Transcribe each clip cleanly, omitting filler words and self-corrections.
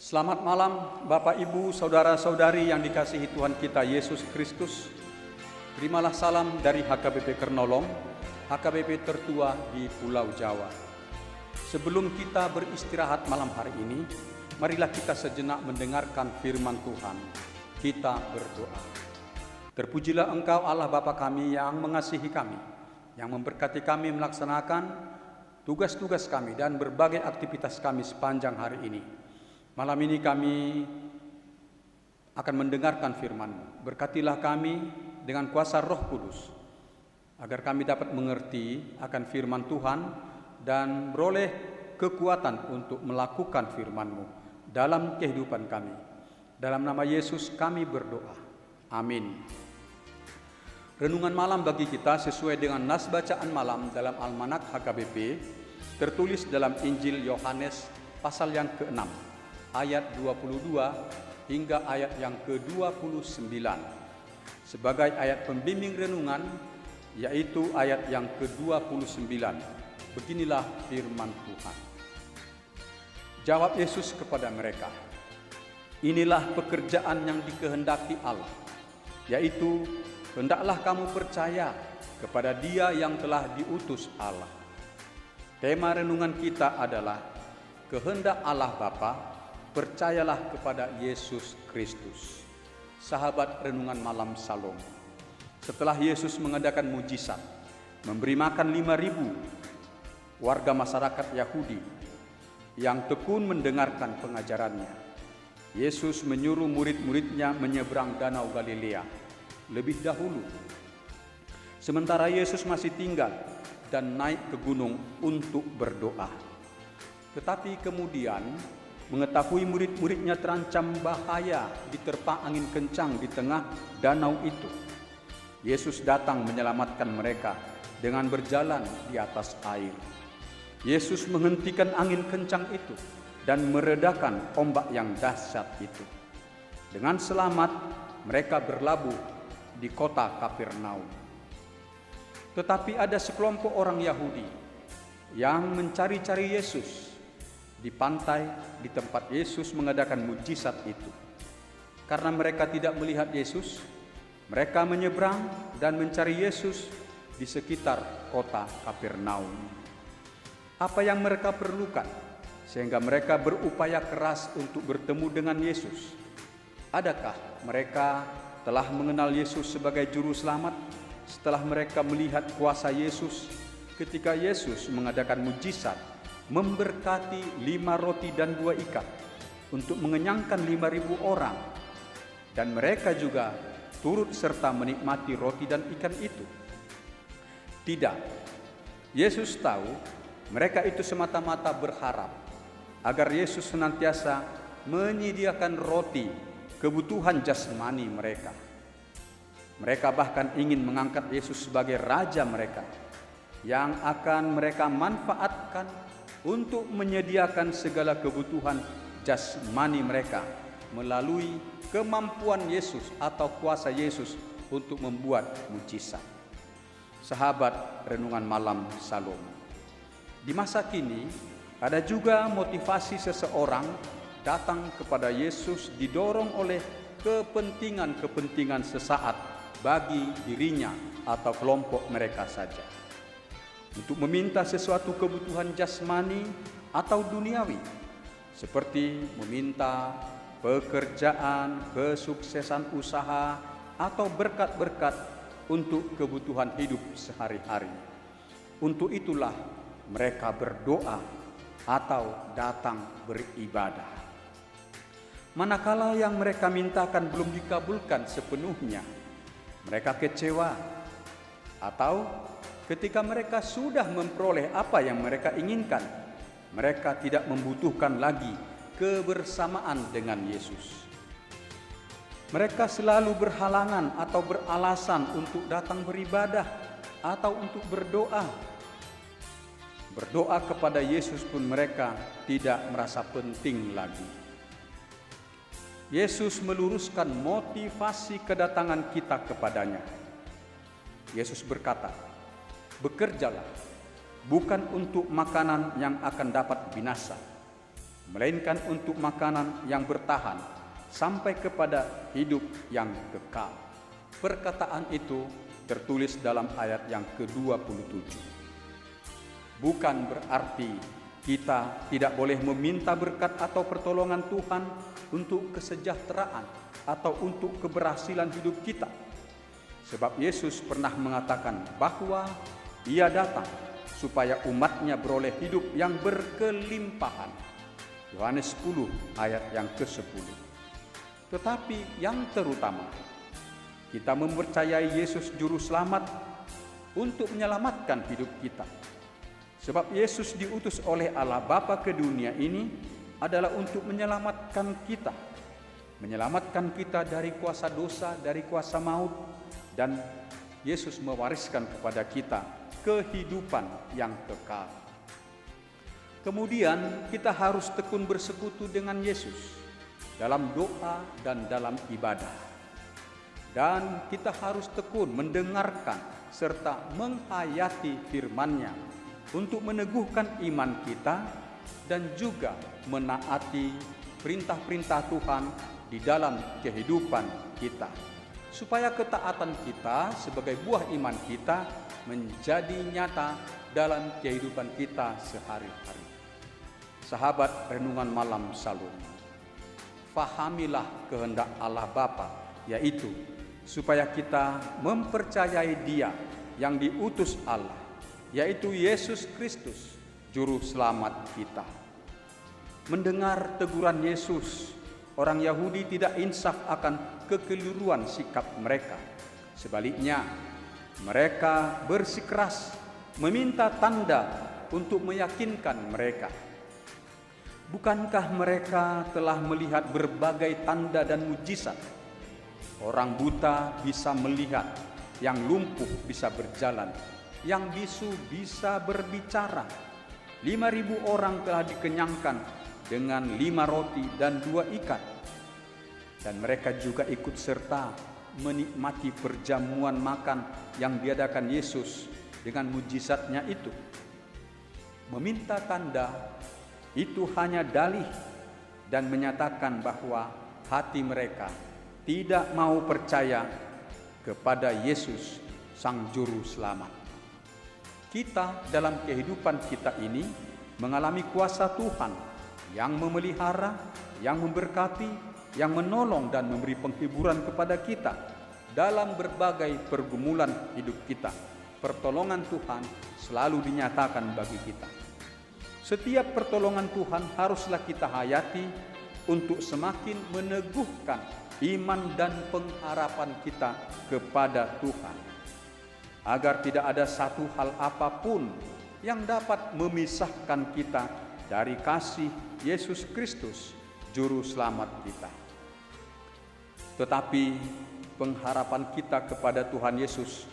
Selamat malam Bapak Ibu, Saudara-saudari yang dikasihi Tuhan kita Yesus Kristus. Terimalah salam dari HKBP Kernolong, HKBP tertua di Pulau Jawa. Sebelum kita beristirahat malam hari ini, marilah kita sejenak mendengarkan firman Tuhan. Kita berdoa. Terpujilah Engkau Allah Bapa kami yang mengasihi kami, yang memberkati kami melaksanakan tugas-tugas kami dan berbagai aktivitas kami sepanjang hari ini. Malam ini kami akan mendengarkan firman-Mu. Berkatilah kami dengan kuasa Roh Kudus, agar kami dapat mengerti akan firman Tuhan dan beroleh kekuatan untuk melakukan firman-Mu dalam kehidupan kami. Dalam nama Yesus kami berdoa. Amin. Renungan malam bagi kita sesuai dengan nas bacaan malam dalam Almanak HKBP, tertulis dalam Injil Yohanes pasal yang ke-6. Ayat 22 hingga ayat yang ke-29 sebagai ayat pembimbing renungan, yaitu ayat yang ke-29. Beginilah firman Tuhan. Jawab Yesus kepada mereka, "Inilah pekerjaan yang dikehendaki Allah, yaitu hendaklah kamu percaya kepada Dia yang telah diutus Allah." Tema renungan kita adalah kehendak Allah Bapa. Percayalah kepada Yesus Kristus. Sahabat renungan malam Salom. Setelah Yesus mengadakan mujizat, memberi makan 5.000 warga masyarakat Yahudi yang tekun mendengarkan pengajarannya, Yesus menyuruh murid-muridnya menyeberang Danau Galilea lebih dahulu. Sementara Yesus masih tinggal dan naik ke gunung untuk berdoa. Tetapi kemudian mengetahui murid-muridnya terancam bahaya diterpa angin kencang di tengah danau itu, Yesus datang menyelamatkan mereka dengan berjalan di atas air. Yesus menghentikan angin kencang itu dan meredakan ombak yang dahsyat itu. Dengan selamat mereka berlabuh di kota Kapernaum. Tetapi ada sekelompok orang Yahudi yang mencari-cari Yesus di pantai di tempat Yesus mengadakan mujizat itu. Karena mereka tidak melihat Yesus, mereka menyeberang dan mencari Yesus di sekitar kota Kapernaum. Apa yang mereka perlukan sehingga mereka berupaya keras untuk bertemu dengan Yesus? Adakah mereka telah mengenal Yesus sebagai juru selamat setelah mereka melihat kuasa Yesus ketika Yesus mengadakan mujizat memberkati 5 roti dan 2 ikan untuk mengenyangkan 5.000 orang, dan mereka juga turut serta menikmati roti dan ikan itu? Tidak. Yesus tahu mereka itu semata-mata berharap agar Yesus senantiasa menyediakan roti kebutuhan jasmani mereka. Mereka bahkan ingin mengangkat Yesus sebagai raja mereka yang akan mereka manfaatkan untuk menyediakan segala kebutuhan jasmani mereka melalui kemampuan Yesus atau kuasa Yesus untuk membuat mujizat. Sahabat renungan malam Salom. Di masa kini ada juga motivasi seseorang datang kepada Yesus didorong oleh kepentingan-kepentingan sesaat bagi dirinya atau kelompok mereka saja, untuk meminta sesuatu kebutuhan jasmani atau duniawi, seperti meminta pekerjaan, kesuksesan usaha, atau berkat-berkat untuk kebutuhan hidup sehari-hari. Untuk itulah mereka berdoa atau datang beribadah. Manakala yang mereka mintakan belum dikabulkan sepenuhnya, mereka kecewa, atau ketika mereka sudah memperoleh apa yang mereka inginkan, mereka tidak membutuhkan lagi kebersamaan dengan Yesus. Mereka selalu berhalangan atau beralasan untuk datang beribadah atau untuk berdoa. Berdoa kepada Yesus pun mereka tidak merasa penting lagi. Yesus meluruskan motivasi kedatangan kita kepadanya. Yesus berkata, "Bekerjalah bukan untuk makanan yang akan dapat binasa, melainkan untuk makanan yang bertahan sampai kepada hidup yang kekal. Perkataan itu tertulis dalam ayat yang ke-27. Bukan berarti kita tidak boleh meminta berkat atau pertolongan Tuhan untuk kesejahteraan atau untuk keberhasilan hidup kita. Sebab Yesus pernah mengatakan bahwa Ia datang supaya umatnya beroleh hidup yang berkelimpahan. Yohanes 10 ayat yang ke-10. Tetapi yang terutama, kita mempercayai Yesus Juru Selamat untuk menyelamatkan hidup kita. Sebab Yesus diutus oleh Allah Bapa ke dunia ini adalah untuk menyelamatkan kita. Menyelamatkan kita dari kuasa dosa, dari kuasa maut. Dan Yesus mewariskan kepada kita kehidupan yang kekal. Kemudian kita harus tekun bersekutu dengan Yesus dalam doa dan dalam ibadah. Dan kita harus tekun mendengarkan serta menghayati firman-Nya untuk meneguhkan iman kita dan juga menaati perintah-perintah Tuhan di dalam kehidupan kita. Supaya ketaatan kita sebagai buah iman kita menjadi nyata dalam kehidupan kita sehari-hari. Sahabat renungan malam Salum, fahamilah kehendak Allah Bapa, yaitu supaya kita mempercayai Dia yang diutus Allah, yaitu Yesus Kristus, Juru Selamat kita. Mendengar teguran Yesus, orang Yahudi tidak insaf akan kekeliruan sikap mereka. Sebaliknya, mereka bersikeras meminta tanda untuk meyakinkan mereka. Bukankah mereka telah melihat berbagai tanda dan mujizat? Orang buta bisa melihat, yang lumpuh bisa berjalan, yang bisu bisa berbicara. 5.000 orang telah dikenyangkan dengan 5 roti dan 2 ikan. Dan mereka juga ikut serta menikmati perjamuan makan yang diadakan Yesus dengan mujizatnya itu. Meminta tanda itu hanya dalih dan menyatakan bahwa hati mereka tidak mau percaya kepada Yesus Sang Juru Selamat. Kita dalam kehidupan kita ini mengalami kuasa Tuhan yang memelihara, yang memberkati, yang menolong dan memberi penghiburan kepada kita dalam berbagai pergumulan hidup kita. Pertolongan Tuhan selalu dinyatakan bagi kita. Setiap pertolongan Tuhan haruslah kita hayati untuk semakin meneguhkan iman dan pengharapan kita kepada Tuhan, agar tidak ada satu hal apapun yang dapat memisahkan kita dari kasih Yesus Kristus, Juru Selamat kita. Tetapi pengharapan kita kepada Tuhan Yesus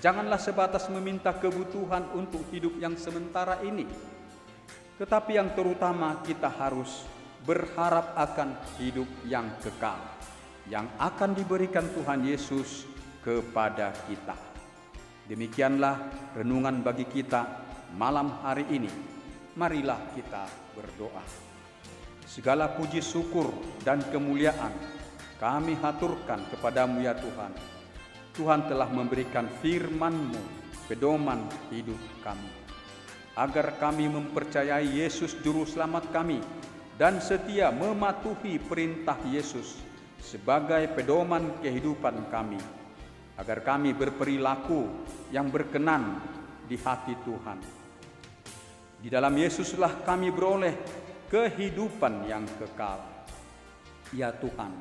janganlah sebatas meminta kebutuhan untuk hidup yang sementara ini, tetapi yang terutama kita harus berharap akan hidup yang kekal yang akan diberikan Tuhan Yesus kepada kita. Demikianlah renungan bagi kita malam hari ini. Marilah kita berdoa. Segala puji syukur dan kemuliaan kami haturkan kepadamu ya Tuhan. Tuhan telah memberikan firman-Mu, pedoman hidup kami, agar kami mempercayai Yesus Juru Selamat kami dan setia mematuhi perintah Yesus sebagai pedoman kehidupan kami, agar kami berperilaku yang berkenan di hati Tuhan. Di dalam Yesuslah kami beroleh kehidupan yang kekal. Ya Tuhan,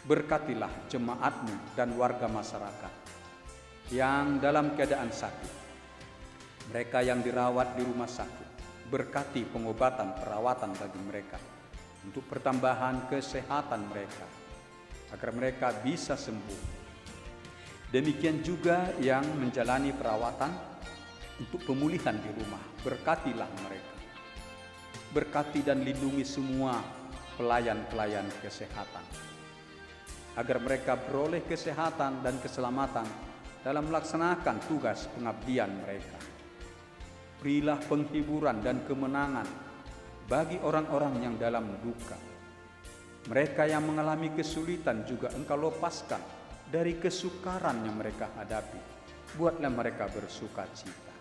berkatilah jemaat-Mu dan warga masyarakat yang dalam keadaan sakit, mereka yang dirawat di rumah sakit. Berkati pengobatan perawatan bagi mereka untuk pertambahan kesehatan mereka, agar mereka bisa sembuh. Demikian juga yang menjalani perawatan untuk pemulihan di rumah, berkatilah mereka. Berkati dan lindungi semua pelayan-pelayan kesehatan, agar mereka beroleh kesehatan dan keselamatan dalam melaksanakan tugas pengabdian mereka. Berilah penghiburan dan kemenangan bagi orang-orang yang dalam duka. Mereka yang mengalami kesulitan juga Engkau lepaskan dari kesukaran yang mereka hadapi. Buatlah mereka bersuka cita.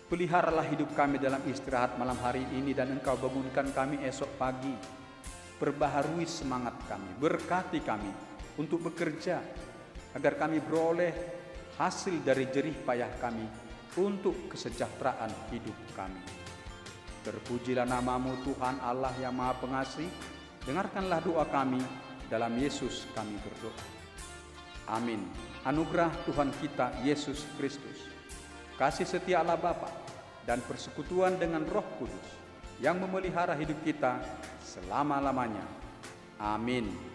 Peliharalah hidup kami dalam istirahat malam hari ini, dan Engkau bangunkan kami esok pagi. Perbaharui semangat kami, berkati kami untuk bekerja, agar kami beroleh hasil dari jerih payah kami untuk kesejahteraan hidup kami. Terpujilah nama-Mu Tuhan Allah yang Maha Pengasih. Dengarkanlah doa kami, dalam Yesus kami berdoa. Amin. Anugerah Tuhan kita Yesus Kristus, kasih setia Allah Bapa, dan persekutuan dengan Roh Kudus yang memelihara hidup kita selama-lamanya. Amin.